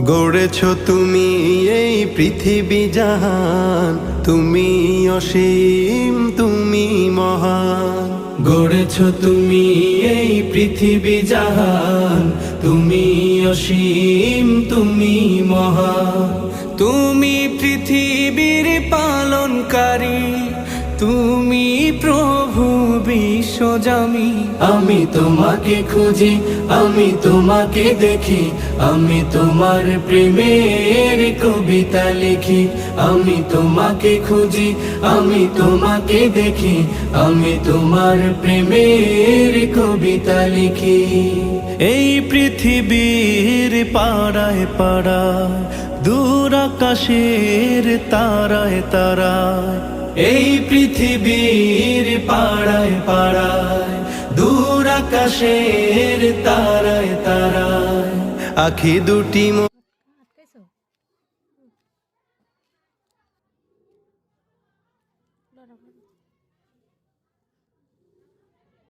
গড়েছ তুমি এই পৃথিবী জাহান, তুমি অসীম তুমি মহান। গড়েছ তুমি এই পৃথিবী জাহান, তুমি অসীম তুমি মহান। তুমি পৃথিবীর পালনকারী, তুমি প্রভু বিশ্বজামি। আমি তোমাকে খুঁজি, আমি তোমাকে দেখি, আমি তোমার প্রেমের কবিতা লিখি। আমি তোমাকে খুঁজি, আমি তোমাকে দেখি, আমি তোমার প্রেমের কবিতা লিখি। এই পৃথিবীর পাড়ায় পাড়ায়, দূর আকাশের তারায় তারায়, এই পৃথিবীর পাড়ায় পাড়ায়, দূর আকাশের তারায় তারায়, আখি দুটি